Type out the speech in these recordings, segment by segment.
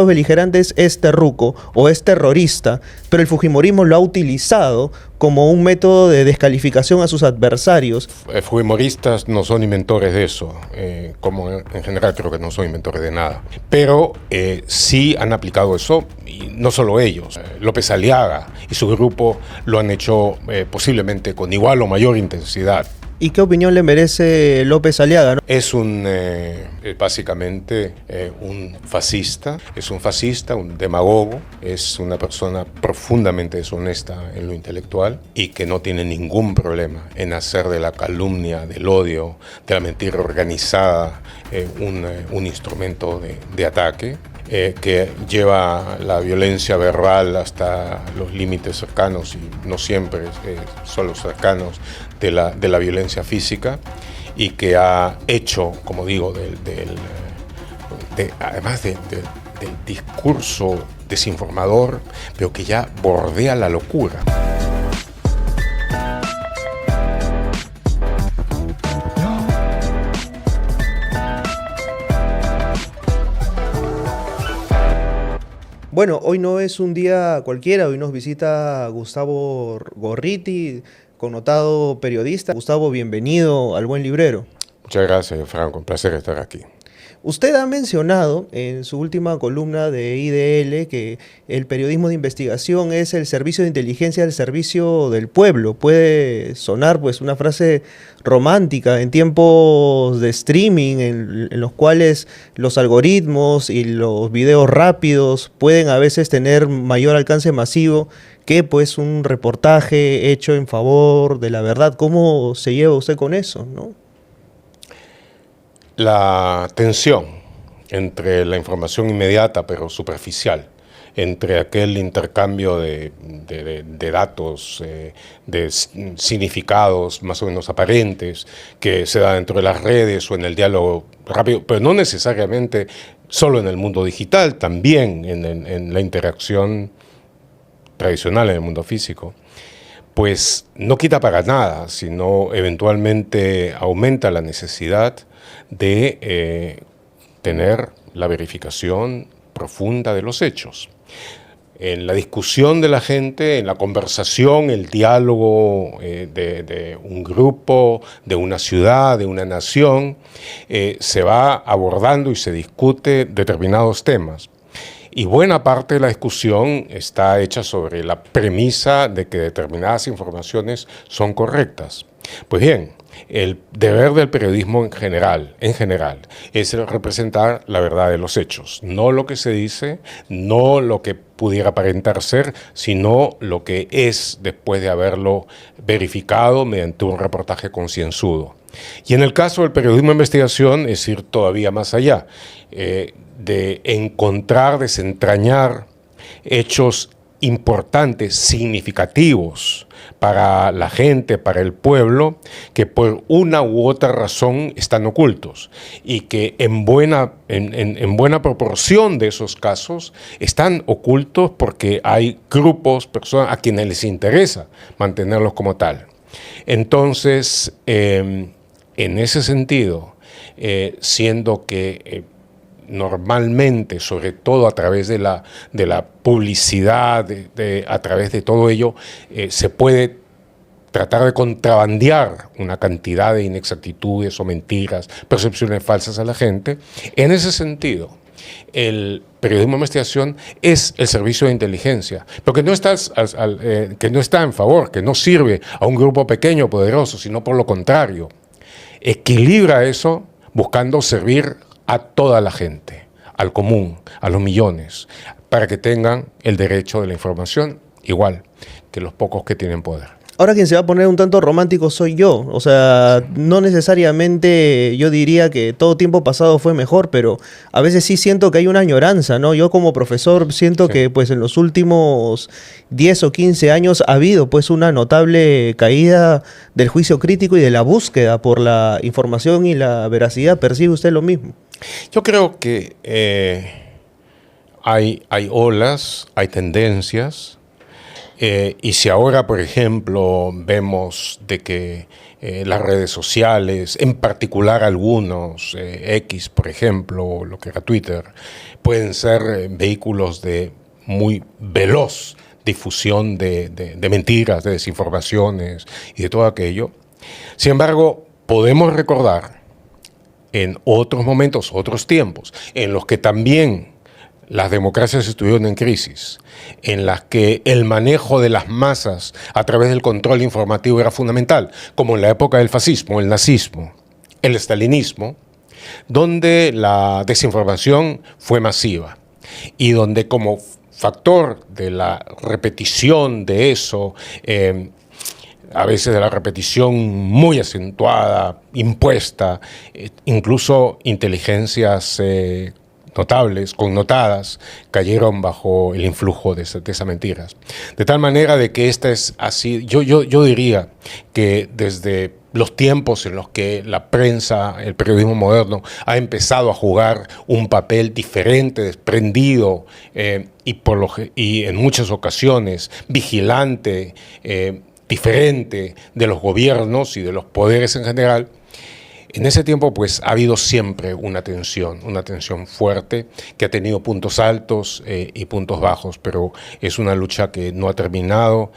los beligerantes es terruco o es terrorista, pero el fujimorismo lo ha utilizado como un método de descalificación a sus adversarios. Fujimoristas no son inventores de eso, como en general creo que no son inventores de nada, pero sí han aplicado eso, y no solo ellos. López Aliaga y su grupo lo han hecho posiblemente con igual o mayor intensidad. ¿Y qué opinión le merece López Aliaga, ¿no? Es básicamente un fascista, un demagogo, es una persona profundamente deshonesta en lo intelectual y que no tiene ningún problema en hacer de la calumnia, del odio, de la mentira organizada un instrumento de ataque. Que lleva la violencia verbal hasta los límites cercanos, y no siempre son los cercanos de la violencia física, y que ha hecho, como digo, además del discurso desinformador, pero que ya bordea la locura. Bueno, hoy no es un día cualquiera, hoy nos visita Gustavo Gorriti, connotado periodista. Gustavo, bienvenido al Buen Librero. Muchas gracias, Franco, un placer estar aquí. Usted ha mencionado en su última columna de IDL que el periodismo de investigación es el servicio de inteligencia al servicio del pueblo. Puede sonar pues una frase romántica en tiempos de streaming en los cuales los algoritmos y los videos rápidos pueden a veces tener mayor alcance masivo que pues un reportaje hecho en favor de la verdad. ¿Cómo se lleva usted con eso, no? La tensión entre la información inmediata pero superficial, entre aquel intercambio de datos, de significados más o menos aparentes que se da dentro de las redes o en el diálogo rápido, pero no necesariamente solo en el mundo digital, también en la interacción tradicional en el mundo físico, pues no quita para nada, sino eventualmente aumenta la necesidad de tener la verificación profunda de los hechos. En la discusión de la gente, en la conversación, el diálogo de un grupo, de una ciudad, de una nación, se va abordando y se discute determinados temas. Y buena parte de la discusión está hecha sobre la premisa de que determinadas informaciones son correctas. Pues bien, el deber del periodismo en general, es representar la verdad de los hechos. No lo que se dice, no lo que pudiera aparentar ser, sino lo que es después de haberlo verificado mediante un reportaje concienzudo. Y en el caso del periodismo de investigación es ir todavía más allá, de encontrar, desentrañar hechos importantes, significativos para la gente, para el pueblo, que por una u otra razón están ocultos y que en buena proporción de esos casos están ocultos porque hay grupos, personas a quienes les interesa mantenerlos como tal. Entonces, en ese sentido, siendo que normalmente, sobre todo a través de la publicidad, a través de todo ello, se puede tratar de contrabandear una cantidad de inexactitudes o mentiras, percepciones falsas a la gente. En ese sentido, el periodismo de investigación es el servicio de inteligencia, pero que no está en favor, que no sirve a un grupo pequeño o poderoso, sino por lo contrario, equilibra eso buscando servir a toda la gente, al común, a los millones, para que tengan el derecho de la información igual que los pocos que tienen poder. Ahora quien se va a poner un tanto romántico soy yo, o sea, no necesariamente yo diría que todo tiempo pasado fue mejor, pero a veces sí siento que hay una añoranza, ¿no? Yo como profesor siento que pues en los últimos 10 o 15 años ha habido pues una notable caída del juicio crítico y de la búsqueda por la información y la veracidad. ¿Percibe usted lo mismo? Yo creo que hay olas, hay tendencias. Y si ahora, por ejemplo, vemos de que las redes sociales, en particular algunos, X, por ejemplo, lo que era Twitter, pueden ser vehículos de muy veloz difusión de mentiras, de desinformaciones y de todo aquello. Sin embargo, podemos recordar en otros momentos, otros tiempos, en los que también las democracias estuvieron en crisis, en las que el manejo de las masas a través del control informativo era fundamental, como en la época del fascismo, el nazismo, el estalinismo, donde la desinformación fue masiva y donde como factor de la repetición de eso, a veces de la repetición muy acentuada, impuesta, incluso inteligencias notables, connotadas, cayeron bajo el influjo de esas mentiras. De tal manera de que esta es así, yo diría que desde los tiempos en los que la prensa, el periodismo moderno, ha empezado a jugar un papel diferente, desprendido y en muchas ocasiones vigilante, diferente de los gobiernos y de los poderes en general. En ese tiempo pues ha habido siempre una tensión fuerte que ha tenido puntos altos y puntos bajos, pero es una lucha que no ha terminado,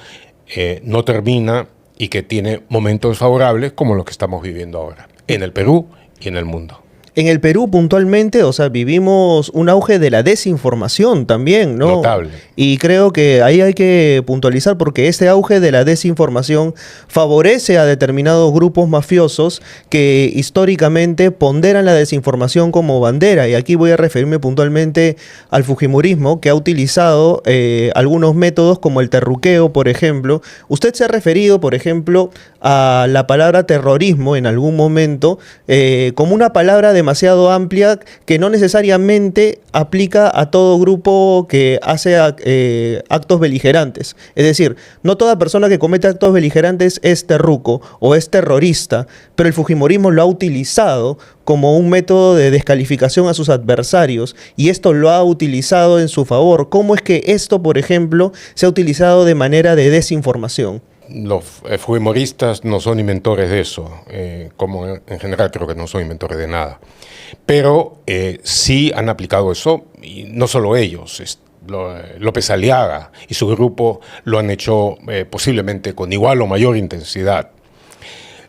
no termina y que tiene momentos favorables como los que estamos viviendo ahora, en el Perú y en el mundo. En el Perú puntualmente, o sea, vivimos un auge de la desinformación también, ¿no? Notable. Y creo que ahí hay que puntualizar porque este auge de la desinformación favorece a determinados grupos mafiosos que históricamente ponderan la desinformación como bandera. Y aquí voy a referirme puntualmente al fujimorismo, que ha utilizado algunos métodos como el terruqueo, por ejemplo. Usted se ha referido, por ejemplo, a la palabra terrorismo en algún momento como una palabra demasiado amplia que no necesariamente aplica a todo grupo que hace actos beligerantes. Es decir, no toda persona que comete actos beligerantes es terruco o es terrorista, pero el fujimorismo lo ha utilizado como un método de descalificación a sus adversarios y esto lo ha utilizado en su favor. ¿Cómo es que esto, por ejemplo, se ha utilizado de manera de desinformación? Los fujimoristas no son inventores de eso, como en general creo que no son inventores de nada, pero sí han aplicado eso, y no solo ellos, López Aliaga y su grupo lo han hecho posiblemente con igual o mayor intensidad.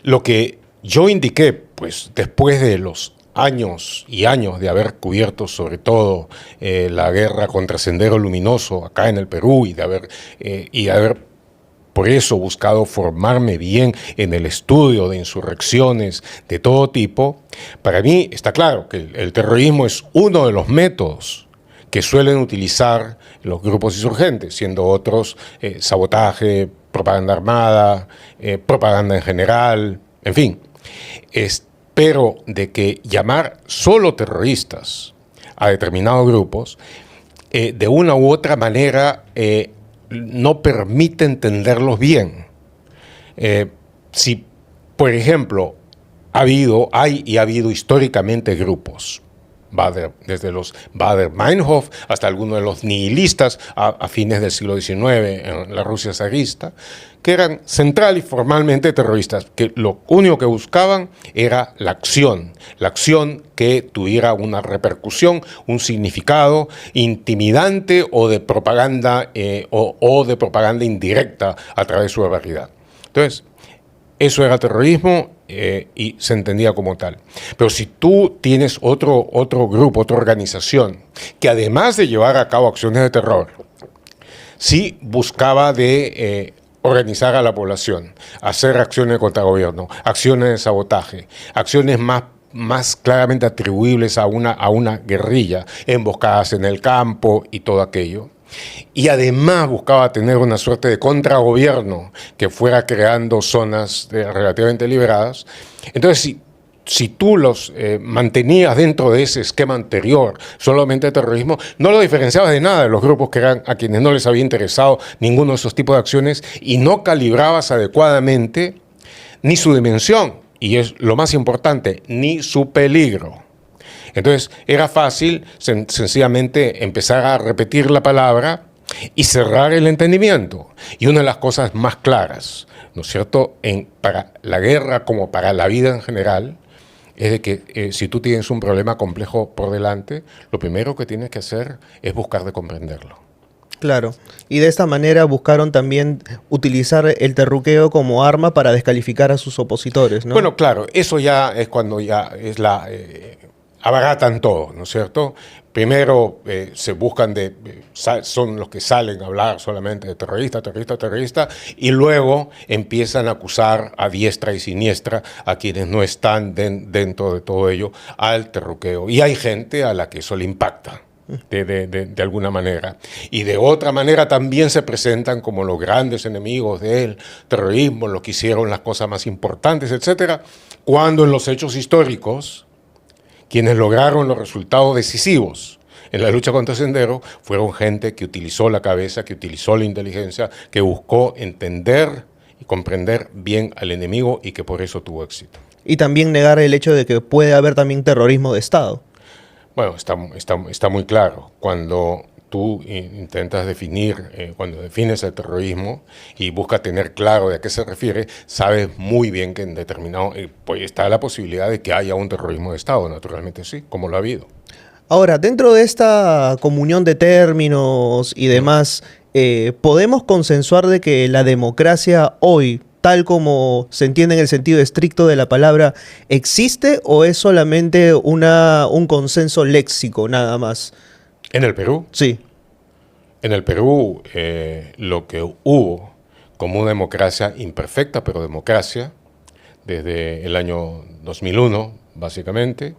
Lo que yo indiqué, pues después de los años y años de haber cubierto sobre todo la guerra contra Sendero Luminoso acá en el Perú y de haber por eso buscado formarme bien en el estudio de insurrecciones de todo tipo, para mí está claro que el terrorismo es uno de los métodos que suelen utilizar los grupos insurgentes, siendo otros sabotaje, propaganda armada, propaganda en general, en fin. Pero de que llamar solo terroristas a determinados grupos, de una u otra manera, no permite entenderlos bien. Si, por ejemplo, ha habido históricamente grupos, desde los Baader-Meinhof hasta algunos de los nihilistas a fines del siglo XIX en la Rusia zarista, que eran central y formalmente terroristas, que lo único que buscaban era la acción que tuviera una repercusión, un significado intimidante o de propaganda o de propaganda indirecta a través de su barbaridad. Entonces, eso era terrorismo y se entendía como tal. Pero si tú tienes otro grupo, otra organización, que además de llevar a cabo acciones de terror, sí buscaba de organizar a la población, hacer acciones contra el gobierno, acciones de sabotaje, acciones más claramente atribuibles a una guerrilla, emboscadas en el campo y todo aquello. Y además buscaba tener una suerte de contragobierno que fuera creando zonas relativamente liberadas. Entonces, si tú los mantenías dentro de ese esquema anterior, solamente de terrorismo, no lo diferenciabas de nada de los grupos que eran a quienes no les había interesado ninguno de esos tipos de acciones y no calibrabas adecuadamente ni su dimensión, y es lo más importante, ni su peligro. Entonces era fácil sencillamente empezar a repetir la palabra y cerrar el entendimiento. Y una de las cosas más claras, ¿no es cierto?, para la guerra como para la vida en general, es de que si tú tienes un problema complejo por delante, lo primero que tienes que hacer es buscar de comprenderlo. Claro, y de esta manera buscaron también utilizar el terruqueo como arma para descalificar a sus opositores, ¿no? Bueno, claro, eso ya es cuando ya es abaratan todo, ¿no es cierto? Primero se buscan son los que salen a hablar solamente de terrorista, terrorista, terrorista, y luego empiezan a acusar a diestra y siniestra a quienes no están dentro de todo ello al terruqueo. Y hay gente a la que eso le impacta. De alguna manera. Y de otra manera también se presentan como los grandes enemigos del terrorismo, los que hicieron las cosas más importantes, etcétera, cuando en los hechos históricos quienes lograron los resultados decisivos en la lucha contra Sendero fueron gente que utilizó la cabeza, que utilizó la inteligencia, que buscó entender y comprender bien al enemigo y que por eso tuvo éxito. Y también negar el hecho de que puede haber también terrorismo de Estado. Bueno, está muy claro. Cuando tú intentas definir, cuando defines el terrorismo y buscas tener claro de a qué se refiere, sabes muy bien que en determinado, pues está la posibilidad de que haya un terrorismo de Estado, naturalmente sí, como lo ha habido. Ahora, dentro de esta comunión de términos y demás, ¿podemos consensuar de que la democracia hoy, tal como se entiende en el sentido estricto de la palabra, existe o es solamente un consenso léxico nada más? ¿En el Perú? Sí. En el Perú lo que hubo como una democracia imperfecta, pero democracia, desde el año 2001, básicamente,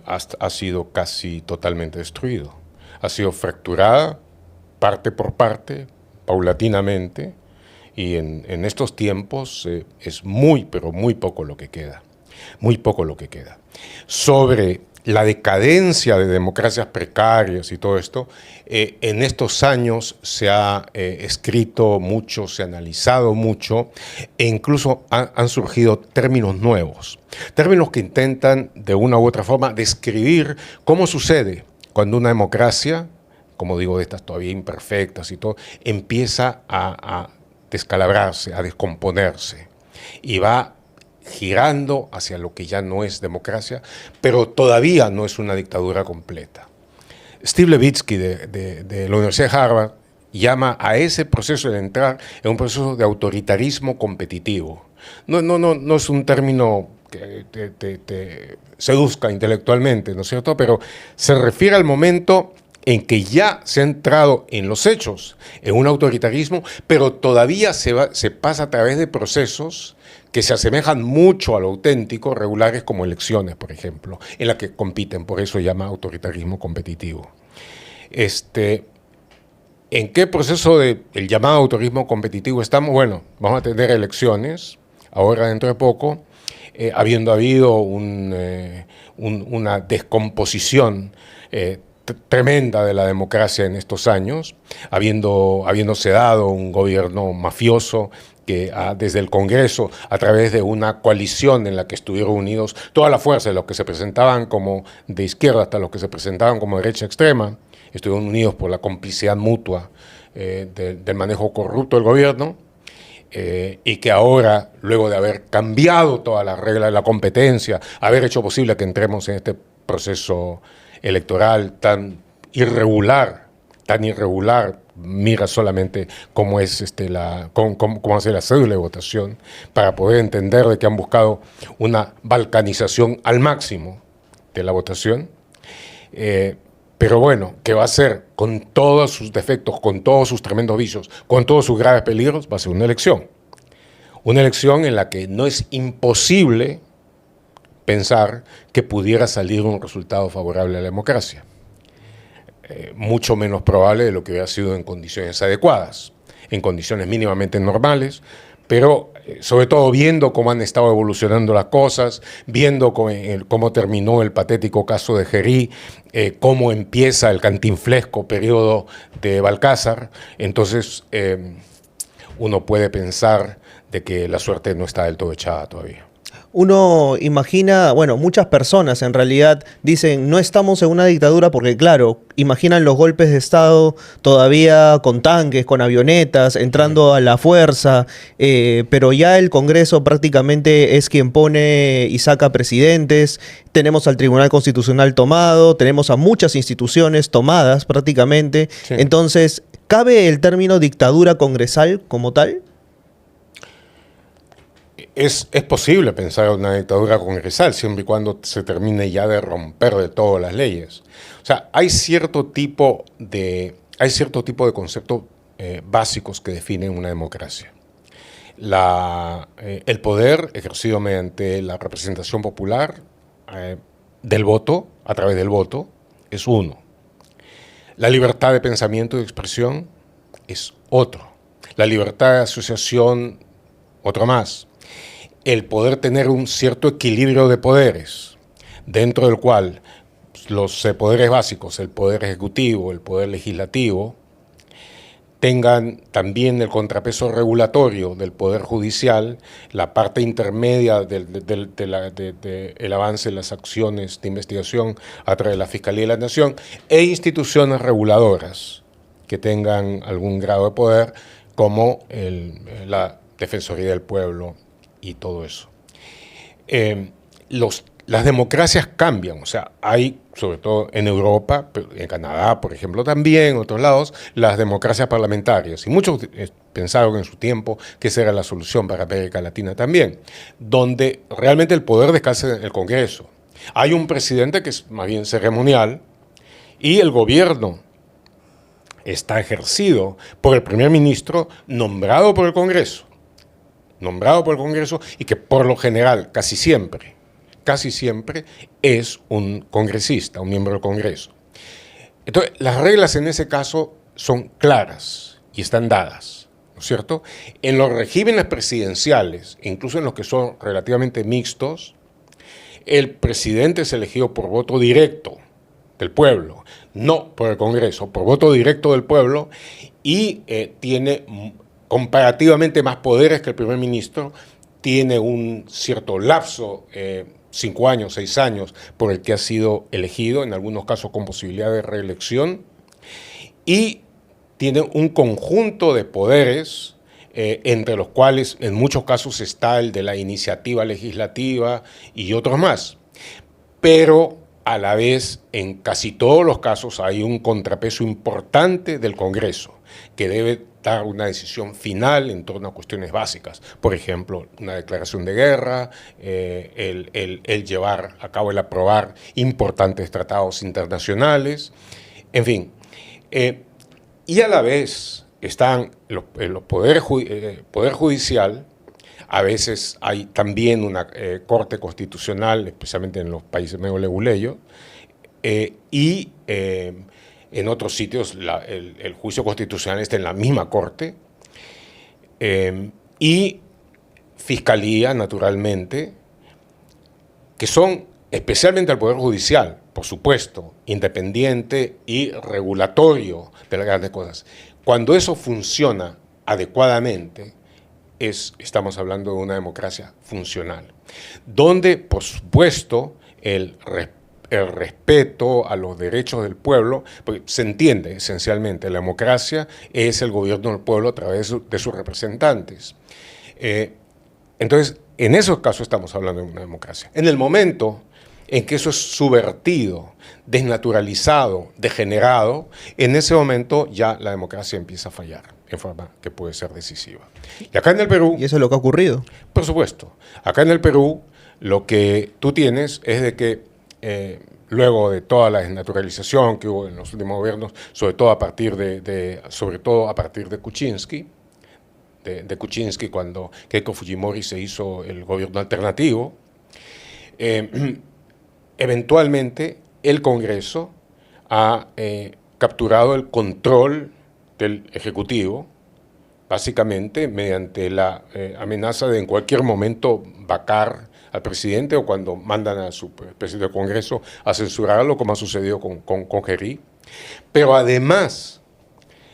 ha sido casi totalmente destruido. Ha sido fracturada parte por parte, paulatinamente, y en estos tiempos es muy, pero muy poco lo que queda. Muy poco lo que queda. Sobre la decadencia de democracias precarias y todo esto, en estos años se ha escrito mucho, se ha analizado mucho, e incluso han surgido términos nuevos. Términos que intentan, de una u otra forma, describir cómo sucede cuando una democracia, como digo, de estas todavía imperfectas y todo, empieza a descalabrarse, a descomponerse, y va girando hacia lo que ya no es democracia, pero todavía no es una dictadura completa. Steve Levitsky de la Universidad de Harvard llama a ese proceso de entrar en un proceso de autoritarismo competitivo. No es un término que te seduzca intelectualmente, ¿no es cierto? Pero se refiere al momento en que ya se ha entrado en los hechos en un autoritarismo, pero todavía se pasa a través de procesos que se asemejan mucho a lo auténtico, regulares como elecciones, por ejemplo, en las que compiten, por eso se llama autoritarismo competitivo. ¿En qué proceso del llamado autoritarismo competitivo estamos? Bueno, vamos a tener elecciones, ahora dentro de poco, habiendo habido una descomposición tremenda de la democracia en estos años, habiéndose dado un gobierno mafioso que desde el Congreso, a través de una coalición en la que estuvieron unidos todas las fuerzas, de los que se presentaban como de izquierda hasta los que se presentaban como derecha extrema, estuvieron unidos por la complicidad mutua del manejo corrupto del gobierno, y que ahora, luego de haber cambiado todas las reglas de la competencia, haber hecho posible que entremos en este proceso electoral tan irregular, mira solamente cómo es cómo hace la cédula de votación, para poder entender de que han buscado una balcanización al máximo de la votación. Pero bueno, ¿qué va a hacer? Con todos sus defectos, con todos sus tremendos vicios, con todos sus graves peligros, va a ser una elección. Una elección en la que no es imposible pensar que pudiera salir un resultado favorable a la democracia. Mucho menos probable de lo que hubiera sido en condiciones adecuadas, en condiciones mínimamente normales, pero sobre todo viendo cómo han estado evolucionando las cosas, viendo cómo terminó el patético caso de Gerí, cómo empieza el cantinflesco periodo de Balcázar, entonces uno puede pensar de que la suerte no está del todo echada todavía. Uno imagina, bueno, muchas personas en realidad dicen, no estamos en una dictadura porque, claro, imaginan los golpes de Estado todavía con tanques, con avionetas, entrando a la fuerza, pero ya el Congreso prácticamente es quien pone y saca presidentes, tenemos al Tribunal Constitucional tomado, tenemos a muchas instituciones tomadas prácticamente, Sí. entonces, ¿cabe el término dictadura congresal como tal? Es posible pensar en una dictadura congresal siempre y cuando se termine ya de romper de todo las leyes. O sea, hay cierto tipo de conceptos básicos que definen una democracia. El poder ejercido mediante la representación popular del voto, a través del voto, es uno. La libertad de pensamiento y de expresión es otro. La libertad de asociación, otro más. El poder tener un cierto equilibrio de poderes, dentro del cual los poderes básicos, el poder ejecutivo, el poder legislativo, tengan también el contrapeso regulatorio del poder judicial, la parte intermedia del avance de las acciones de investigación a través de la Fiscalía de la Nación, e instituciones reguladoras que tengan algún grado de poder, como la Defensoría del Pueblo y todo eso. Las democracias cambian, o sea, hay, sobre todo en Europa, en Canadá, por ejemplo, también, en otros lados, las democracias parlamentarias. Y muchos pensaron en su tiempo que esa era la solución para América Latina también, donde realmente el poder descansa en el Congreso. Hay un presidente que es más bien ceremonial y el gobierno está ejercido por el primer ministro nombrado por el Congreso. Y que por lo general, casi siempre, es un congresista, un miembro del Congreso. Entonces, las reglas en ese caso son claras y están dadas, ¿no es cierto? En los regímenes presidenciales, incluso en los que son relativamente mixtos, el presidente es elegido por voto directo del pueblo, no por el Congreso, por voto directo del pueblo, y tiene comparativamente más poderes que el primer ministro, tiene un cierto lapso, 5 años, 6 años, por el que ha sido elegido, en algunos casos con posibilidad de reelección, y tiene un conjunto de poderes, entre los cuales en muchos casos está el de la iniciativa legislativa y otros más. Pero a la vez, en casi todos los casos hay un contrapeso importante del Congreso, que debe dar una decisión final en torno a cuestiones básicas. Por ejemplo, una declaración de guerra, el llevar a cabo, el aprobar importantes tratados internacionales, en fin. Y a la vez están los poder judicial. A veces hay también una corte constitucional, especialmente en los países medio leguleyos, y en otros sitios el juicio constitucional está en la misma corte, y fiscalía, naturalmente, que son, especialmente al Poder Judicial, por supuesto, independiente y regulatorio de las grandes cosas. Cuando eso funciona adecuadamente, estamos hablando de una democracia funcional, donde, por supuesto, el respeto a los derechos del pueblo, porque se entiende esencialmente, la democracia es el gobierno del pueblo a través de sus representantes. Entonces, en esos casos estamos hablando de una democracia. En el momento en que eso es subvertido, desnaturalizado, degenerado, en ese momento ya la democracia empieza a fallar en forma que puede ser decisiva. Y acá en el Perú... ¿Y eso es lo que ha ocurrido? Por supuesto. Acá en el Perú lo que tú tienes es de que luego de toda la desnaturalización que hubo en los últimos gobiernos, sobre todo a partir de Kuczynski, de Kuczynski, cuando Keiko Fujimori se hizo el gobierno alternativo, eventualmente el Congreso ha capturado el control del Ejecutivo, básicamente mediante la amenaza de en cualquier momento vacar al presidente, o cuando mandan a su presidente del Congreso a censurarlo, como ha sucedido con Gerry. Pero además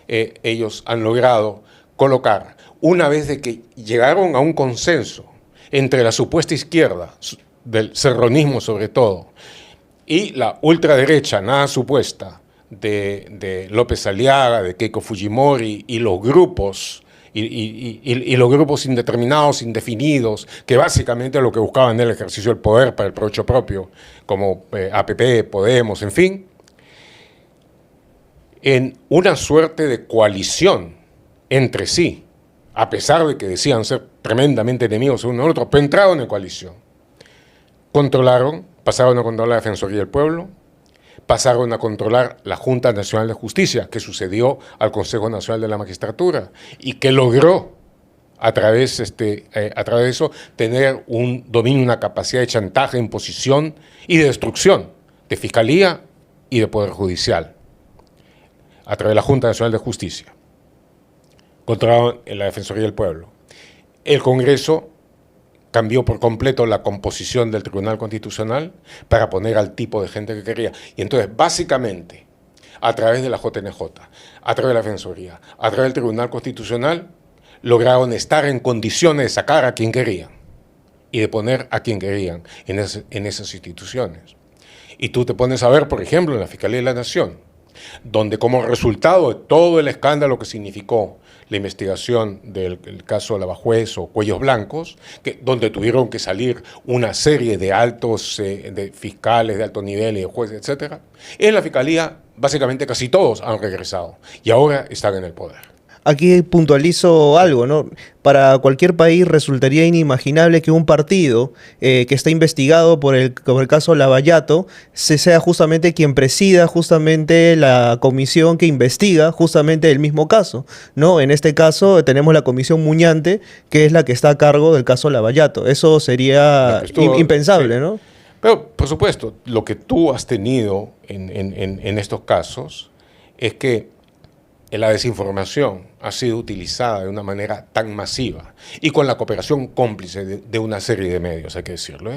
ellos han logrado colocar, una vez de que llegaron a un consenso entre la supuesta izquierda, del serronismo sobre todo, y la ultraderecha, nada supuesta, de López Aliaga, de Keiko Fujimori y los grupos, y los grupos indeterminados, indefinidos, que básicamente lo que buscaban era el ejercicio del poder para el provecho propio, como APP, Podemos, en fin, en una suerte de coalición entre sí, a pesar de que decían ser tremendamente enemigos uno del otro, pero entraron en coalición. Pasaron a controlar la Defensoría del Pueblo, pasaron a controlar la Junta Nacional de Justicia, que sucedió al Consejo Nacional de la Magistratura, y que logró, a través de eso, tener un dominio, una capacidad de chantaje, imposición y de destrucción de Fiscalía y de Poder Judicial, a través de la Junta Nacional de Justicia. Controlaron la Defensoría del Pueblo. El Congreso cambió por completo la composición del Tribunal Constitucional para poner al tipo de gente que quería. Y entonces, básicamente, a través de la JNJ, a través de la Defensoría, a través del Tribunal Constitucional, lograron estar en condiciones de sacar a quien querían y de poner a quien querían en esas instituciones. Y tú te pones a ver, por ejemplo, en la Fiscalía de la Nación, donde como resultado de todo el escándalo que significó la investigación del caso Lavajuez o Cuellos Blancos, donde tuvieron que salir una serie de altos de fiscales de alto nivel y de jueces, etcétera, en la Fiscalía básicamente casi todos han regresado y ahora están en el poder. Aquí puntualizo algo, ¿no? Para cualquier país resultaría inimaginable que un partido que está investigado por el caso Lavallato sea justamente quien presida justamente la comisión que investiga justamente el mismo caso, ¿no? En este caso tenemos la comisión Muñante, que es la que está a cargo del caso Lavallato. Eso sería impensable, sí, ¿no? Pero, por supuesto, lo que tú has tenido en estos casos es que la desinformación ha sido utilizada de una manera tan masiva y con la cooperación cómplice de una serie de medios, hay que decirlo,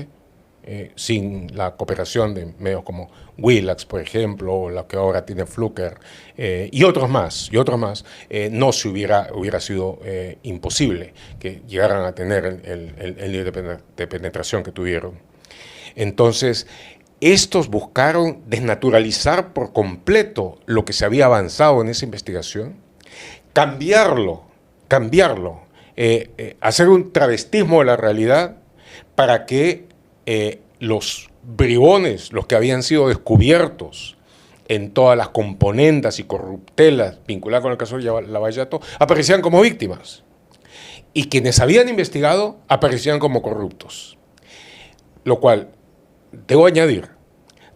sin la cooperación de medios como Willax, por ejemplo, o la que ahora tiene Fluker, y otros más, no se hubiera sido imposible que llegaran a tener el nivel de penetración que tuvieron. Entonces, estos buscaron desnaturalizar por completo lo que se había avanzado en esa investigación, cambiarlo, hacer un travestismo de la realidad para que los bribones, los que habían sido descubiertos en todas las componendas y corruptelas vinculadas con el caso de Lavallato, aparecían como víctimas. Y quienes habían investigado aparecían como corruptos. Lo cual, debo añadir,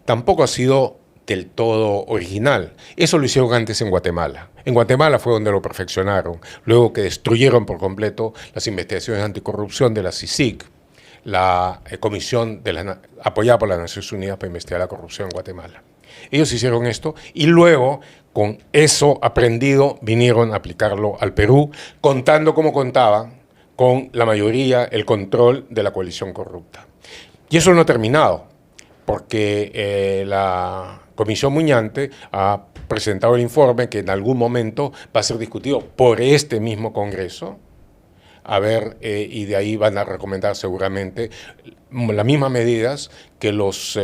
tampoco ha sido del todo original. Eso lo hicieron antes en Guatemala. En Guatemala fue donde lo perfeccionaron, luego que destruyeron por completo las investigaciones anticorrupción de la CICIG, la comisión apoyada por las Naciones Unidas para investigar la corrupción en Guatemala. Ellos hicieron esto y luego, con eso aprendido, vinieron a aplicarlo al Perú, contando como contaban con la mayoría, el control de la coalición corrupta. Y eso no ha terminado, porque la Comisión Muñante ha presentado el informe que en algún momento va a ser discutido por este mismo Congreso, y de ahí van a recomendar seguramente las mismas medidas que los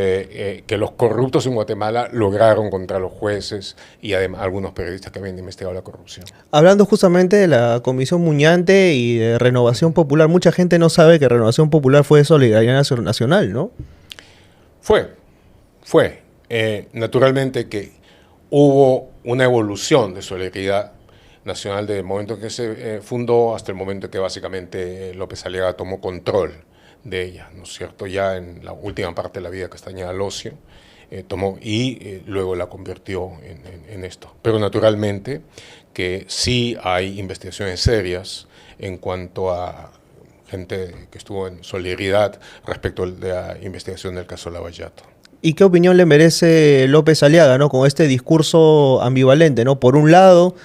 corruptos en Guatemala lograron contra los jueces y además algunos periodistas que habían investigado la corrupción. Hablando justamente de la Comisión Muñante y de Renovación Popular, mucha gente no sabe que Renovación Popular fue de Solidaridad Nacional, ¿no? Fue. Naturalmente que hubo una evolución de Solidaridad Nacional desde el momento en que se fundó hasta el momento en que básicamente López Aliaga tomó control de ella, ¿no es cierto? Ya en la última parte de la vida Castañeda Locio tomó y luego la convirtió en esto. Pero naturalmente que sí hay investigaciones serias en cuanto a gente que estuvo en solidaridad respecto de la investigación del caso Lavallato. ¿Y qué opinión le merece López Aliaga, ¿no? Con este discurso ambivalente, ¿no? Por un lado,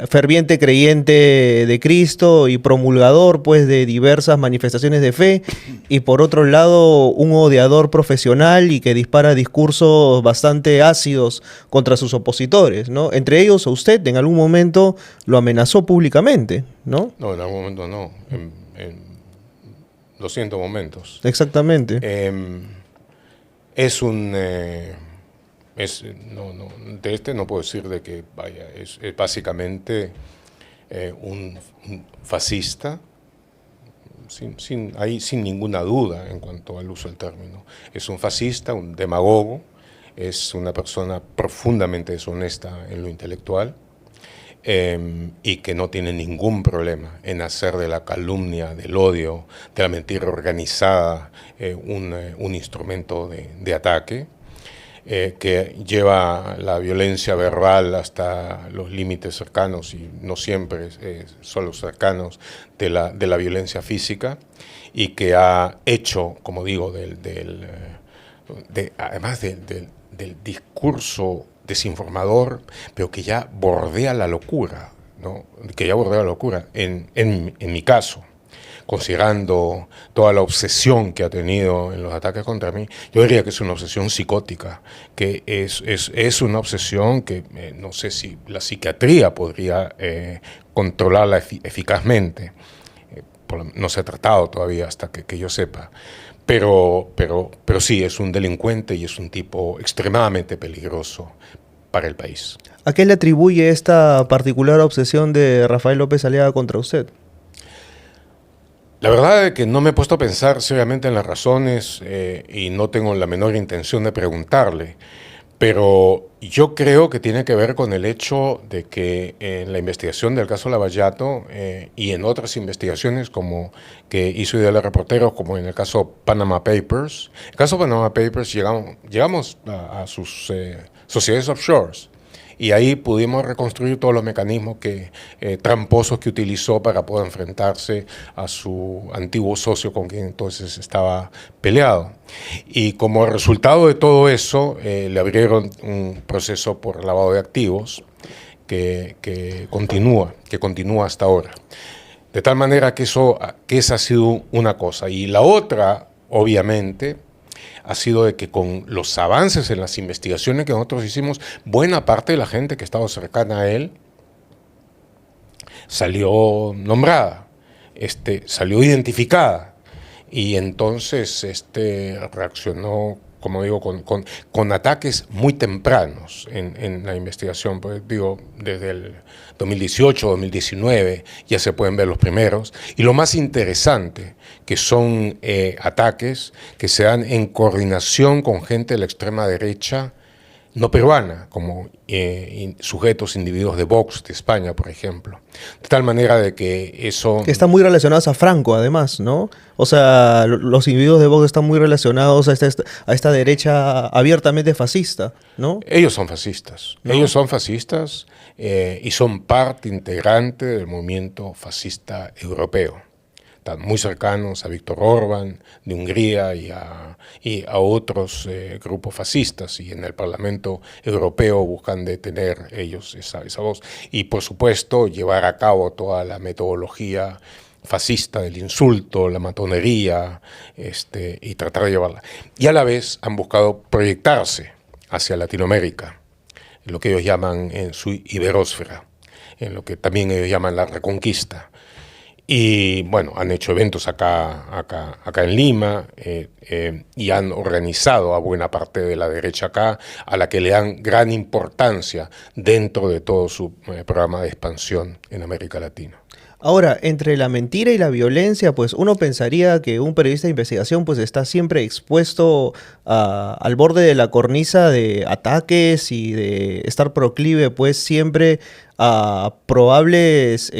ferviente creyente de Cristo y promulgador pues de diversas manifestaciones de fe, y por otro lado un odiador profesional y que dispara discursos bastante ácidos contra sus opositores, ¿no? Entre ellos, a usted en algún momento lo amenazó públicamente, ¿no? No, en algún momento no. 200 momentos. Exactamente. Es un... de este no puedo decir de que, vaya, es básicamente un fascista, sin ninguna duda en cuanto al uso del término. Es un fascista, un demagogo, es una persona profundamente deshonesta en lo intelectual, y que no tiene ningún problema en hacer de la calumnia, del odio, de la mentira organizada un instrumento de ataque, que lleva la violencia verbal hasta los límites cercanos, y no siempre son los cercanos, de la violencia física, y que ha hecho, como digo, además del discurso desinformador, pero que ya bordea la locura, ¿no? Que ya bordea la locura, en mi caso, considerando toda la obsesión que ha tenido en los ataques contra mí, yo diría que es una obsesión psicótica, que es una obsesión que no sé si la psiquiatría podría controlarla eficazmente. No se ha tratado todavía hasta que yo sepa. Pero sí, es un delincuente y es un tipo extremadamente peligroso para el país. ¿A qué le atribuye esta particular obsesión de Rafael López Aliaga contra usted? La verdad es que no me he puesto a pensar seriamente en las razones, y no tengo la menor intención de preguntarle, pero yo creo que tiene que ver con el hecho de que en la investigación del caso Lavallato, y en otras investigaciones como que hizo Ideales Reporteros, como en el caso Panama Papers, el caso Panama Papers llegamos a sus sociedades offshores, y ahí pudimos reconstruir todos los mecanismos tramposos que utilizó para poder enfrentarse a su antiguo socio con quien entonces estaba peleado. Y como resultado de todo eso, le abrieron un proceso por lavado de activos que continúa hasta ahora. De tal manera que esa ha sido una cosa. Y la otra, obviamente, ha sido de que con los avances en las investigaciones que nosotros hicimos, buena parte de la gente que estaba cercana a él salió nombrada, salió identificada, y entonces reaccionó, como digo, con ataques muy tempranos en la investigación. Pues digo, desde el 2018, 2019, ya se pueden ver los primeros. Y lo más interesante, que son ataques que se dan en coordinación con gente de la extrema derecha no peruana, como sujetos, individuos de Vox de España, por ejemplo. De tal manera de que eso... Que están muy relacionados a Franco, además, ¿no? O sea, los individuos de Vox están muy relacionados a esta derecha abiertamente fascista, ¿no? Ellos son fascistas. ¿No? Ellos son fascistas, y son parte integrante del movimiento fascista europeo. Están muy cercanos a Víctor Orbán de Hungría y a otros grupos fascistas, y en el Parlamento Europeo buscan detener ellos esa voz, y por supuesto llevar a cabo toda la metodología fascista del insulto, la matonería, y tratar de llevarla. Y a la vez han buscado proyectarse hacia Latinoamérica, en lo que ellos llaman en su iberósfera, en lo que también ellos llaman la reconquista. Y bueno, han hecho eventos acá en Lima, y han organizado a buena parte de la derecha acá, a la que le dan gran importancia dentro de todo su programa de expansión en América Latina. Ahora, entre la mentira y la violencia, pues uno pensaría que un periodista de investigación pues está siempre expuesto al borde de la cornisa de ataques y de estar proclive pues siempre a probables,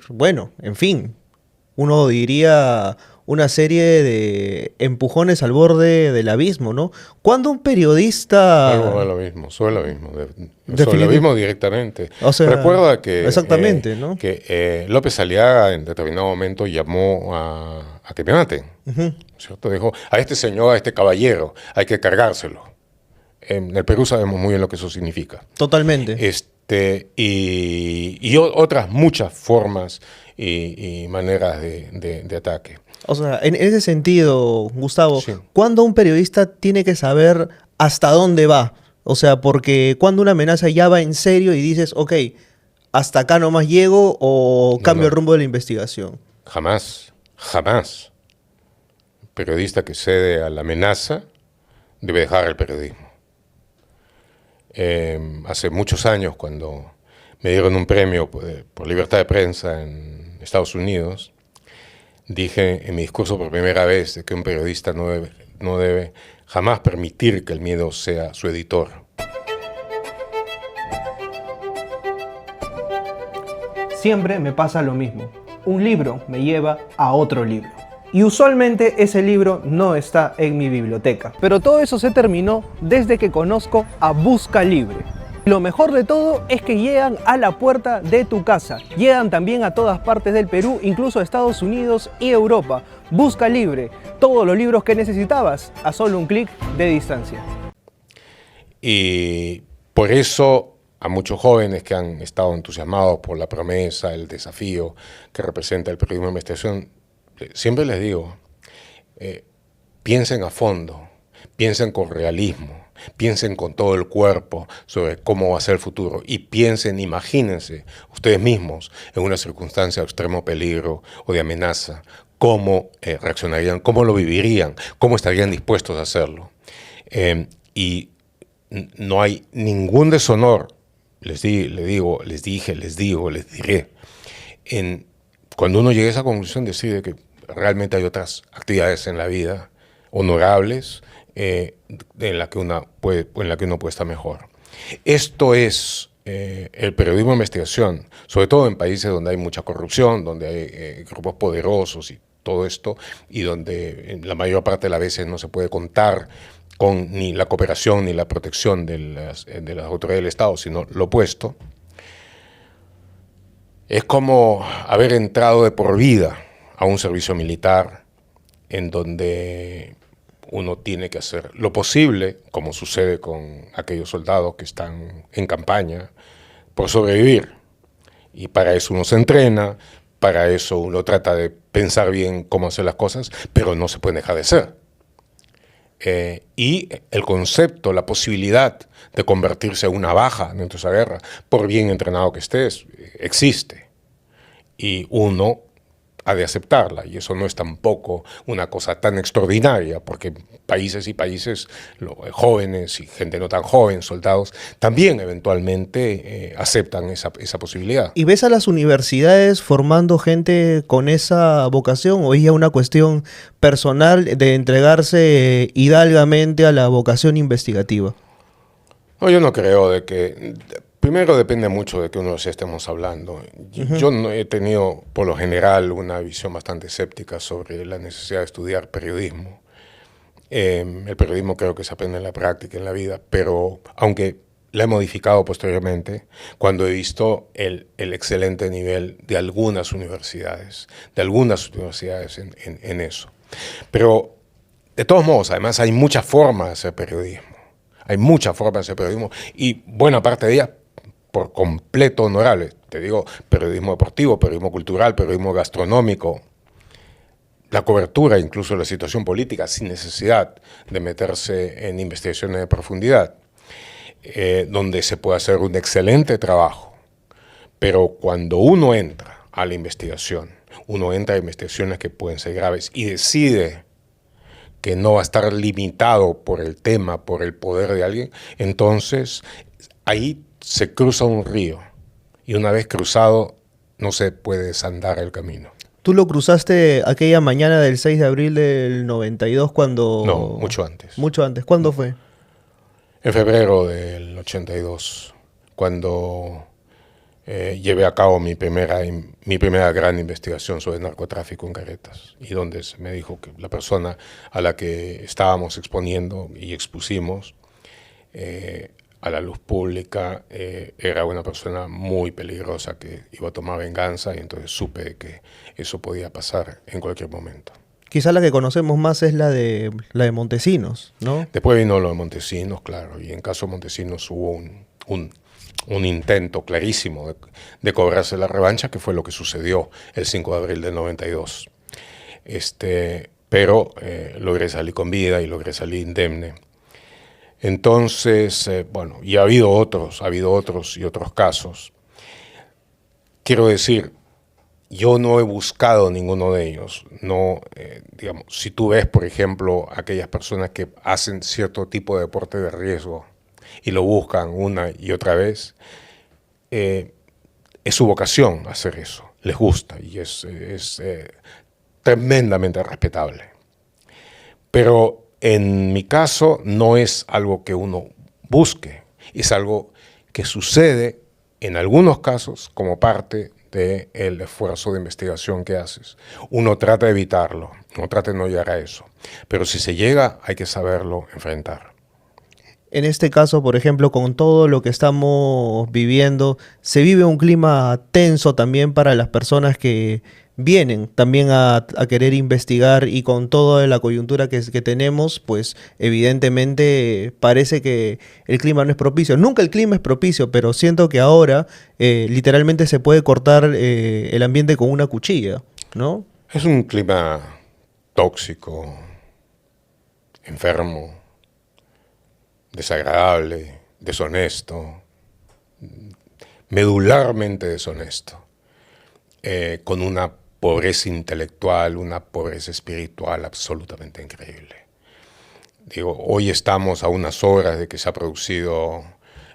bueno, en fin, uno diría una serie de empujones al borde del abismo, ¿no? Cuando un periodista... Algo del abismo, sobre el abismo, sobre el abismo directamente. O sea, recuerda que, exactamente, ¿no? que López Aliaga en determinado momento llamó a que me maten, ¿cierto? Dijo, a este señor, a este caballero, hay que cargárselo. En el Perú sabemos muy bien lo que eso significa. Totalmente. Y otras muchas formas y maneras de ataque. O sea, en ese sentido, Gustavo, Sí. ¿cuándo un periodista tiene que saber hasta dónde va? O sea, porque cuando una amenaza ya va en serio y dices, ok, hasta acá nomás llego o cambio el rumbo de la investigación. Jamás, jamás. periodista que cede a la amenaza debe dejar el periodismo. Hace muchos años, cuando me dieron un premio por libertad de prensa en Estados Unidos, dije en mi discurso por primera vez de que un periodista no debe jamás permitir que el miedo sea su editor. Siempre me pasa lo mismo. Un libro me lleva a otro libro. Y usualmente ese libro no está en mi biblioteca. Pero todo eso se terminó desde que conozco a Busca Libre. Lo mejor de todo es que llegan a la puerta de tu casa. Llegan también a todas partes del Perú, incluso a Estados Unidos y Europa. Busca Libre, todos los libros que necesitabas a solo un clic de distancia. Y por eso a muchos jóvenes que han estado entusiasmados por la promesa, el desafío que representa el periodismo de investigación, siempre les digo, piensen a fondo, piensen con realismo, piensen con todo el cuerpo sobre cómo va a ser el futuro y piensen, imagínense ustedes mismos en una circunstancia de extremo peligro o de amenaza, cómo reaccionarían, cómo lo vivirían, cómo estarían dispuestos a hacerlo. Y no hay ningún deshonor, les diré, cuando uno llegue a esa conclusión, decide que realmente hay otras actividades en la vida honorables en la que uno puede estar mejor. Esto es el periodismo de investigación, sobre todo en países donde hay mucha corrupción, donde hay grupos poderosos y todo esto, y donde la mayor parte de las veces no se puede contar con ni la cooperación ni la protección de las autoridades del Estado, sino lo opuesto. Es como haber entrado de por vida a un servicio militar en donde uno tiene que hacer lo posible, como sucede con aquellos soldados que están en campaña, por sobrevivir. Y para eso uno se entrena, para eso uno trata de pensar bien cómo hacer las cosas, pero no se puede dejar de ser. Y el concepto, la posibilidad de convertirse en una baja dentro de esa guerra, por bien entrenado que estés, existe. Y uno ha de aceptarla, y eso no es tampoco una cosa tan extraordinaria, porque países y países, jóvenes y gente no tan joven, soldados, también eventualmente aceptan esa posibilidad. ¿Y ves a las universidades formando gente con esa vocación, o es ya una cuestión personal de entregarse hidalgamente a la vocación investigativa? No, yo no creo de que... Primero depende mucho de qué universidad estemos hablando. Yo no he tenido, por lo general, una visión bastante escéptica sobre la necesidad de estudiar periodismo. El periodismo creo que se aprende en la práctica, en la vida, pero aunque la he modificado posteriormente, cuando he visto el excelente nivel de algunas universidades en eso. Pero, de todos modos, además hay muchas formas de hacer periodismo. Hay muchas formas de hacer periodismo y buena parte de ellas por completo honorables. Te digo, periodismo deportivo, periodismo cultural, periodismo gastronómico, la cobertura incluso de la situación política sin necesidad de meterse en investigaciones de profundidad, donde se puede hacer un excelente trabajo. Pero cuando uno entra a la investigación, uno entra a investigaciones que pueden ser graves y decide que no va a estar limitado por el tema, por el poder de alguien, entonces ahí se cruza un río y una vez cruzado no se puede desandar el camino. ¿Tú lo cruzaste aquella mañana del 6 de abril del 92 cuando...? No, mucho antes. Mucho antes. ¿Cuándo fue? En febrero del 82, cuando llevé a cabo mi primera gran investigación sobre narcotráfico en Caretas, y donde se me dijo que la persona a la que estábamos exponiendo y expusimos a la luz pública era una persona muy peligrosa que iba a tomar venganza, y entonces supe que eso podía pasar en cualquier momento. Quizá la que conocemos más es la de Montesinos, ¿no? Después vino lo de Montesinos, claro, y en caso de Montesinos hubo un intento clarísimo de cobrarse la revancha, que fue lo que sucedió el 5 de abril del 92. Pero logré salir con vida y logré salir indemne. Entonces, bueno, y ha habido otros y otros casos. Quiero decir, Yo no he buscado ninguno de ellos. No, digamos, si tú ves, por ejemplo, aquellas personas que hacen cierto tipo de deporte de riesgo y lo buscan una y otra vez, es su vocación hacer eso. Les gusta y es tremendamente respetable. Pero en mi caso no es algo que uno busque, es algo que sucede en algunos casos como parte del esfuerzo de investigación que haces. Uno trata de evitarlo, uno trata de no llegar a eso, pero si se llega hay que saberlo enfrentar. En este caso, por ejemplo, con todo lo que estamos viviendo, se vive un clima tenso también para las personas que vienen también a querer investigar, y con toda la coyuntura que tenemos, pues evidentemente parece que el clima no es propicio. Nunca el clima es propicio, pero siento que ahora literalmente se puede cortar el ambiente con una cuchilla, ¿no? Es un clima tóxico, enfermo, desagradable, deshonesto, medularmente deshonesto, con una pobreza intelectual, una pobreza espiritual absolutamente increíble. Digo, hoy estamos a unas horas de que se ha producido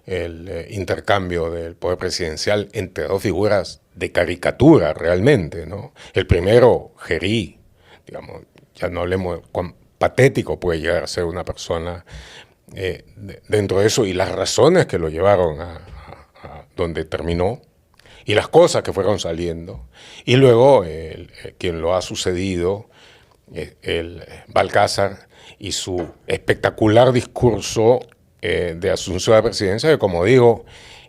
el intercambio del poder presidencial entre dos figuras de caricatura realmente, ¿no? El primero, Gerí, digamos, ya no hablemos de cuán patético puede llegar a ser una persona dentro de eso, y las razones que lo llevaron a donde terminó, y las cosas que fueron saliendo. Y luego quien lo ha sucedido, el Balcázar, y su espectacular discurso de asunción a la presidencia, que como digo,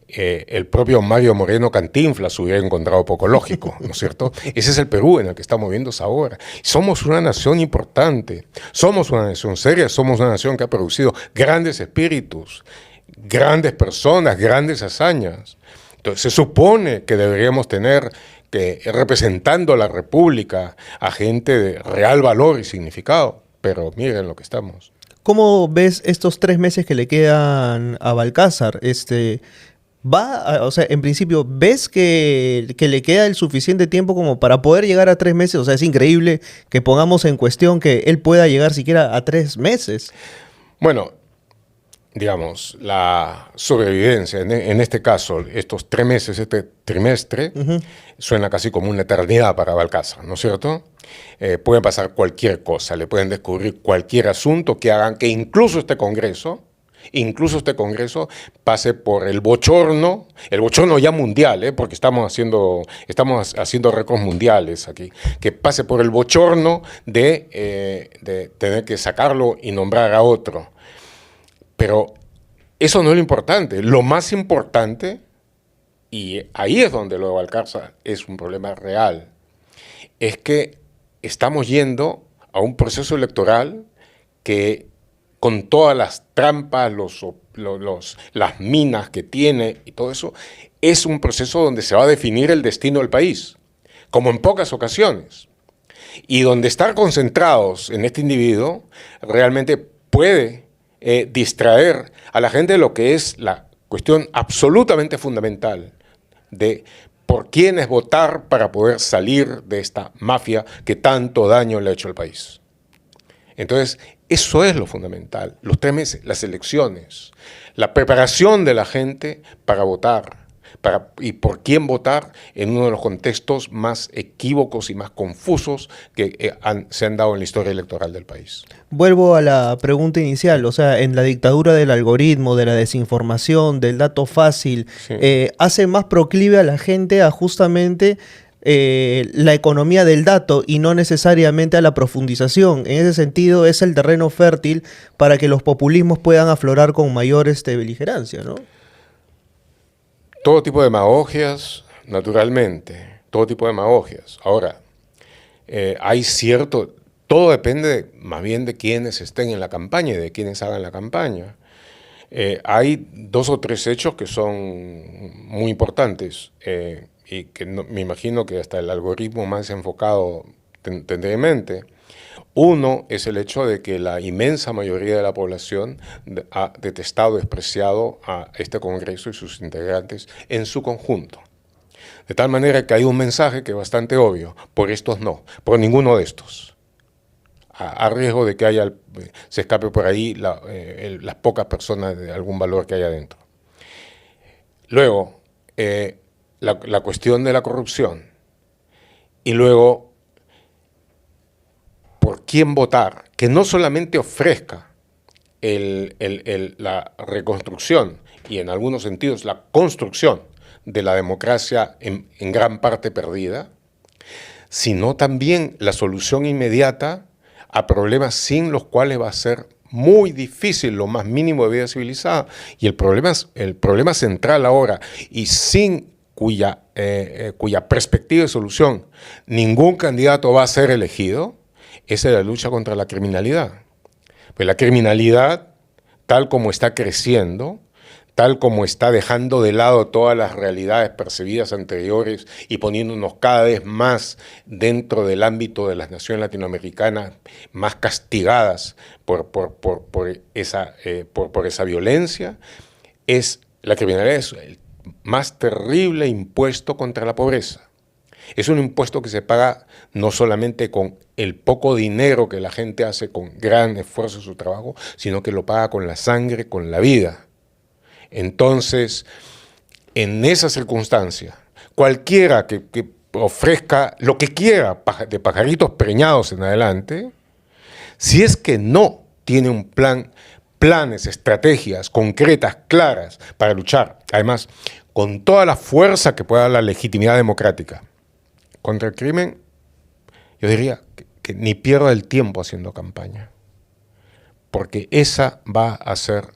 el propio Mario Moreno Cantinflas hubiera encontrado poco lógico, ¿no es cierto? Ese es el Perú en el que estamos viendo ahora. Somos una nación importante, somos una nación seria, somos una nación que ha producido grandes espíritus, grandes personas, grandes hazañas. Entonces se supone que deberíamos tener representando a la República a gente de real valor y significado, pero miren lo que estamos. ¿Cómo ves estos 3 meses que le quedan a Balcázar? O sea, en principio, ¿ves que le queda el suficiente tiempo como para poder llegar a 3 meses? O sea, es increíble que pongamos en cuestión que él pueda llegar siquiera a 3 meses. Bueno, digamos, la sobrevivencia, en este caso, estos 3 meses, este trimestre, suena casi como una eternidad para Balcázar, ¿no es cierto? Puede pasar cualquier cosa, le pueden descubrir cualquier asunto que hagan que incluso este Congreso pase por el bochorno ya mundial, porque estamos haciendo récords mundiales aquí, que pase por el bochorno de tener que sacarlo y nombrar a otro. Pero eso no es lo importante. Lo más importante, y ahí es donde lo de Balcázar es un problema real, es que estamos yendo a un proceso electoral que, con todas las trampas, las minas que tiene y todo eso, es un proceso donde se va a definir el destino del país, como en pocas ocasiones. Y donde estar concentrados en este individuo realmente puede distraer a la gente de lo que es la cuestión absolutamente fundamental de por quiénes votar para poder salir de esta mafia que tanto daño le ha hecho al país. Entonces, eso es lo fundamental, los 3 meses, las elecciones, la preparación de la gente para votar, y por quién votar en uno de los contextos más equívocos y más confusos que se han dado en la historia electoral del país. Vuelvo a la pregunta inicial, o sea, en la dictadura del algoritmo, de la desinformación, del dato fácil, Sí. Hace más proclive a la gente a justamente la economía del dato y no necesariamente a la profundización. En ese sentido, es el terreno fértil para que los populismos puedan aflorar con mayor beligerancia, ¿no? Todo tipo de demagogias, naturalmente, todo tipo de demagogias. Ahora, todo depende más bien de quienes estén en la campaña y de quienes hagan la campaña. Hay 2 o 3 hechos que son muy importantes y que me imagino que hasta el algoritmo más enfocado tendrá en mente. Uno es el hecho de que la inmensa mayoría de la población ha detestado, despreciado a este Congreso y sus integrantes en su conjunto. De tal manera que hay un mensaje que es bastante obvio, por estos no, por ninguno de estos. A riesgo de que se escape por ahí las pocas personas de algún valor que haya dentro. Luego, la cuestión de la corrupción. Y luego, por quién votar, que no solamente ofrezca la reconstrucción y en algunos sentidos la construcción de la democracia en gran parte perdida, sino también la solución inmediata a problemas sin los cuales va a ser muy difícil lo más mínimo de vida civilizada. Y el problema central ahora, y sin cuya perspectiva de solución ningún candidato va a ser elegido, es la lucha contra la criminalidad. Pues la criminalidad, tal como está creciendo, tal como está dejando de lado todas las realidades percibidas anteriores y poniéndonos cada vez más dentro del ámbito de las naciones latinoamericanas, más castigadas por esa violencia, la criminalidad es el más terrible impuesto contra la pobreza. Es un impuesto que se paga no solamente con el poco dinero que la gente hace con gran esfuerzo en su trabajo, sino que lo paga con la sangre, con la vida. Entonces, en esa circunstancia, cualquiera que ofrezca lo que quiera de pajaritos preñados en adelante, si es que no tiene un planes, estrategias concretas, claras para luchar, además, con toda la fuerza que pueda dar la legitimidad democrática contra el crimen, yo diría que ni pierda el tiempo haciendo campaña, porque esa va a ser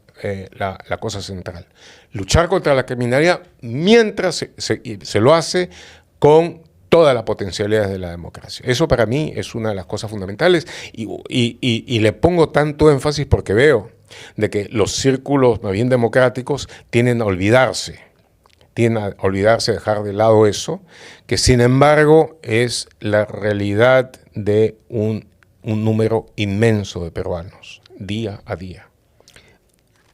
la cosa central. Luchar contra la criminalidad mientras se lo hace con todas las potencialidades de la democracia. Eso para mí es una de las cosas fundamentales y le pongo tanto énfasis porque veo de que los círculos más bien democráticos tienden a olvidarse, dejar de lado eso, que sin embargo es la realidad de un número inmenso de peruanos, día a día.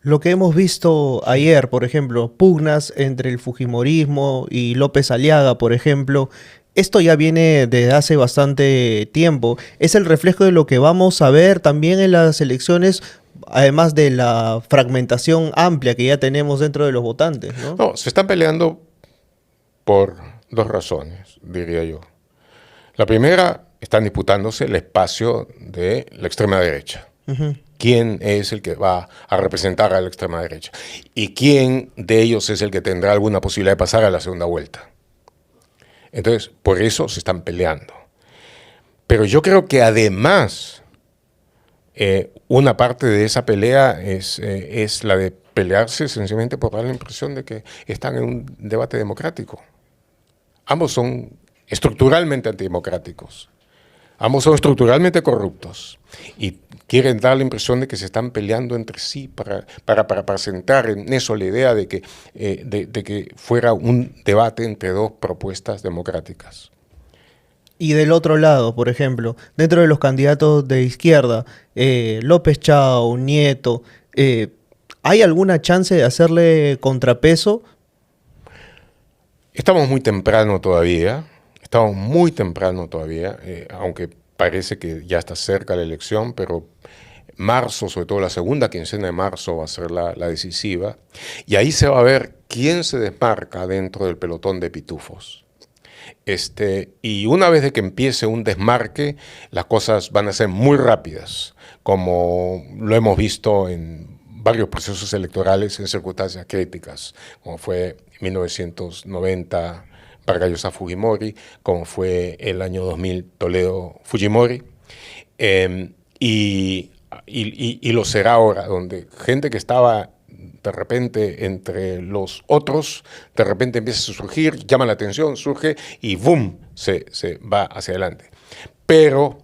Lo que hemos visto ayer, por ejemplo, pugnas entre el fujimorismo y López Aliaga, por ejemplo, esto ya viene desde hace bastante tiempo. Es el reflejo de lo que vamos a ver también en las elecciones, además de la fragmentación amplia que ya tenemos dentro de los votantes, ¿no? No, se están peleando por dos razones, diría yo. La primera, están disputándose el espacio de la extrema derecha. Uh-huh. ¿Quién es el que va a representar a la extrema derecha? ¿Y quién de ellos es el que tendrá alguna posibilidad de pasar a la segunda vuelta? Entonces, por eso se están peleando. Pero yo creo que además, una parte de esa pelea es la de pelearse sencillamente por dar la impresión de que están en un debate democrático. Ambos son estructuralmente antidemocráticos. Ambos son estructuralmente corruptos y quieren dar la impresión de que se están peleando entre sí para centrar en eso la idea de que fuera un debate entre dos propuestas democráticas. Y del otro lado, por ejemplo, dentro de los candidatos de izquierda, López Chao, Nieto, ¿hay alguna chance de hacerle contrapeso? Estamos muy temprano todavía. Aunque parece que ya está cerca la elección, pero marzo, sobre todo la segunda quincena de marzo, va a ser la decisiva, y ahí se va a ver quién se desmarca dentro del pelotón de pitufos. Y una vez de que empiece un desmarque, las cosas van a ser muy rápidas, como lo hemos visto en varios procesos electorales en circunstancias críticas, como fue en 1990, Vargas Llosa Fujimori, como fue el año 2000 Toledo Fujimori, y lo será ahora, donde gente que estaba de repente entre los otros, de repente empieza a surgir, llama la atención, surge y ¡boom! Se va hacia adelante. Pero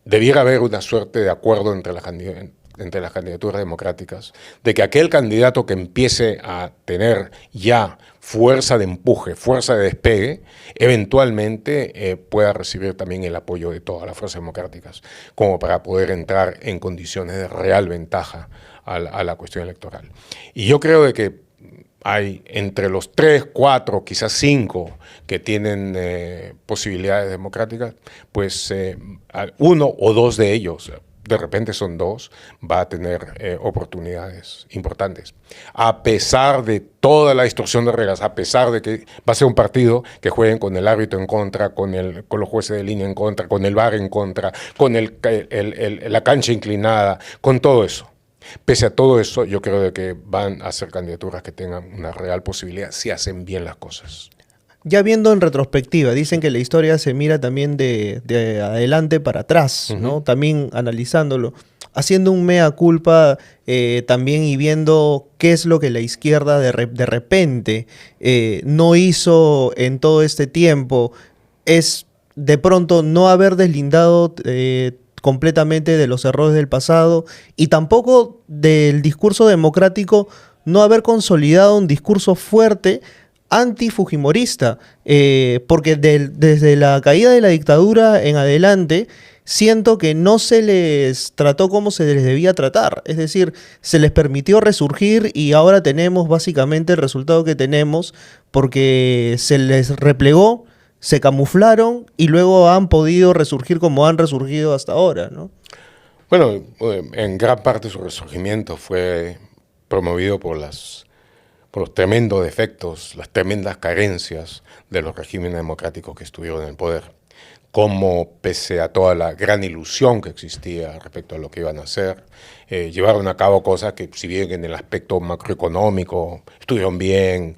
debiera haber una suerte de acuerdo entre las candidaturas democráticas, de que aquel candidato que empiece a tener ya fuerza de empuje, fuerza de despegue, eventualmente pueda recibir también el apoyo de todas las fuerzas democráticas, como para poder entrar en condiciones de real ventaja a la cuestión electoral. Y yo creo de que hay entre los 3, 4, quizás 5 que tienen posibilidades democráticas, pues 1 o 2 de ellos, de repente son 2, va a tener oportunidades importantes. A pesar de toda la distorsión de reglas, a pesar de que va a ser un partido que jueguen con el árbitro en contra, con los jueces de línea en contra, con el VAR en contra, con la cancha inclinada, con todo eso. Pese a todo eso, yo creo de que van a ser candidaturas que tengan una real posibilidad si hacen bien las cosas. Ya viendo en retrospectiva, dicen que la historia se mira también de adelante para atrás, ¿no? También analizándolo, haciendo un mea culpa también y viendo qué es lo que la izquierda de repente no hizo en todo este tiempo, es de pronto no haber deslindado completamente de los errores del pasado y tampoco del discurso democrático, no haber consolidado un discurso fuerte antifujimorista, porque desde la caída de la dictadura en adelante siento que no se les trató como se les debía tratar, es decir, se les permitió resurgir y ahora tenemos básicamente el resultado que tenemos porque se les replegó, se camuflaron y luego han podido resurgir como han resurgido hasta ahora, ¿no? Bueno, en gran parte su resurgimiento fue promovido por los tremendos defectos, las tremendas carencias de los regímenes democráticos que estuvieron en el poder. Como pese a toda la gran ilusión que existía respecto a lo que iban a hacer, llevaron a cabo cosas que, si bien en el aspecto macroeconómico estuvieron bien,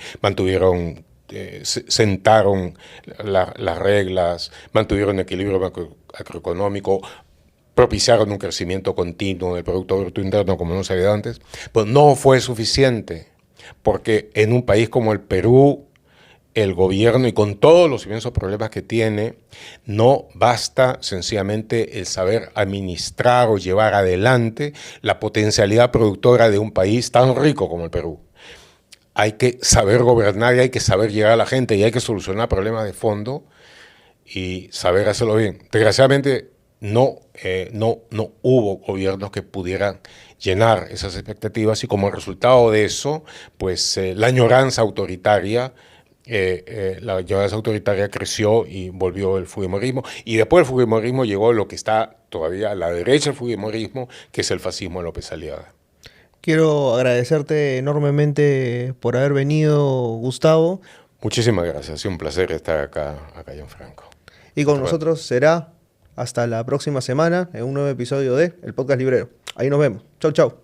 sentaron las reglas, mantuvieron equilibrio macroeconómico, propiciaron un crecimiento continuo del Producto Bruto Interno como no se había antes, pues no fue suficiente, porque en un país como el Perú, el gobierno, y con todos los inmensos problemas que tiene, no basta sencillamente el saber administrar o llevar adelante la potencialidad productora de un país tan rico como el Perú. Hay que saber gobernar y hay que saber llegar a la gente y hay que solucionar problemas de fondo y saber hacerlo bien. Desgraciadamente no hubo gobiernos que pudieran llenar esas expectativas y como resultado de eso, pues la añoranza autoritaria creció y volvió el fujimorismo. Y después del fujimorismo llegó lo que está todavía a la derecha del fujimorismo, que es el fascismo de López Aliaga. Quiero agradecerte enormemente por haber venido, Gustavo. Muchísimas gracias, ha sido un placer estar acá en Franco. Y con nosotros será hasta la próxima semana en un nuevo episodio de El Podcast Librero. Ahí nos vemos. Chau, chau.